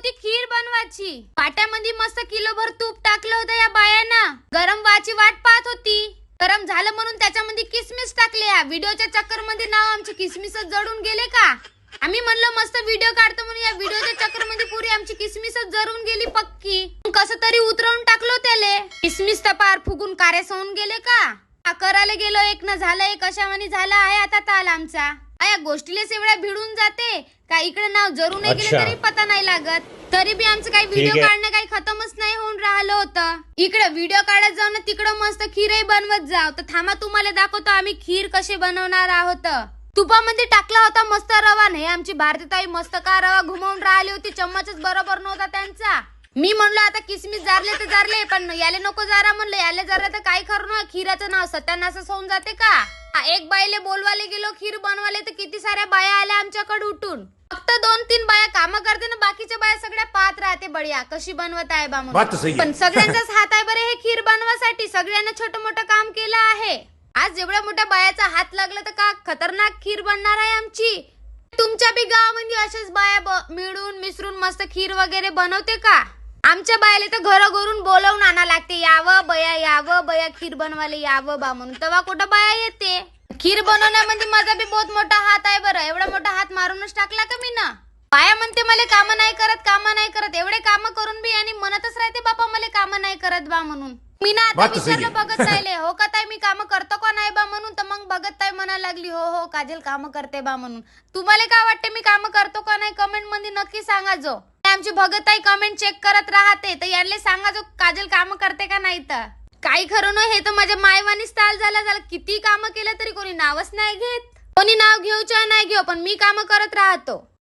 होती खीर बनवायची. पाट्यामध्ये मस्त किलोभर तूप टाकलं होतं या बायानं. गरम व्हायची वाट पाहत होती. गरम झालं म्हणून त्याच्यामध्ये किसमिस टाकले. या व्हिडिओच्या चक्कर मध्ये नाव आमचे किसमिसच जळून गेले का? आम्ही म्हणलं मस्त व्हिडिओ काढतो म्हणून या व्हिडिओच्या चक्कर मध्ये पुरी आमची किसमिसच जळून गेली पक्की. कसं तरी उतरवून टाकलो त्याले. किसमिस तर पार फुगून कारेस होऊन गेले का? करायला गेलो एक न झालं एक अशावानी झालं आहे आता ताल आमचा. या गोष्टीलेच एवढ्या भिडून जाते का इकडे नाव जरूर नाही गेले तरी पता नाही लागत. तरी बी आमचं काही व्हिडिओ काढणं काही खतमच नाही होऊन राहिलं होतं. इकडे व्हिडिओ काढत जाऊ ना तिकडं मस्त खीरही बनवत जाऊ. तर थांबा तुम्हाला दाखवतो आम्ही खीर कशी बनवणार आहोत. तुपामध्ये टाकला होता मस्त रवा. नाही आमची भारतीताई मस्त का रवा घुमवून राहिली होती. चम्मचच बरोबर नव्हता त्यांचा. मी म्हणलो आता किसमिस जारले तर जारले पण याले नको जारा म्हणलं. याले जारले तर काय करू ना खीराचं नाव सत्यानाशच होऊन जाते का? एक बाईले बोलवायला गेलो खीर बनवाले तर किती साऱ्या बाया आल्या आमच्याकडे उठून. फक्त 2-3 बाया काम करते ना बाकीच्या बाया सगळ्या पाहत राहते बढिया कशी बनवत आहे बा म्हणून. पण सगळ्यांचाच हात आहे बरे हे खीर बनवासाठी. सगळ्यांना छोटं मोठं काम केलं आहे. आज एवढ्या मोठ्या बायाचा हात लागला तर का खतरनाक खीर बनणार आहे आमची. तुमच्या बी गावामध्ये अशाच बाया मिळून मिसळून मस्त खीर वगैरे बनवते का? आमच्या बायाले तर घरोघरून बोलवून आणा लागते. यावं बया खीर बनवायला यावं बा म्हणून. तेव्हा कुठं बाया येते. खीर बनवण्यामध्ये माझा बी बहुत मोठा हात आहे बरं. एवढा मोठा हात मारूनच टाकला का मी ना. बाया म्हणते मला काम नाही करत. एवढे काम करून बी आणि म्हणतच राहते बापा मला काम नाही करत बा म्हणून. मी ना आता विचारलं बघत राहिले हो का ताई मी काम करतो का नाही बा म्हणून. तर मग बघत ताई म्हणायला लागली हो काजल काम करते बा म्हणून. तुम्हाला काय वाटते मी काम करतो का नाही कमेंट मध्ये नक्की सांगा. जो आमची भगताई कमेंट चेक करत राहते तर यांना सांगा जो काजल काम करते का नाही. तर काही खरं न हे तर माझ्या मायवानीच ताल झाला. किती काम केलं तरी कोणी नावच नाही घेत. कोणी नाव घेऊच्या नाही घेऊ पण मी काम करत राहतो.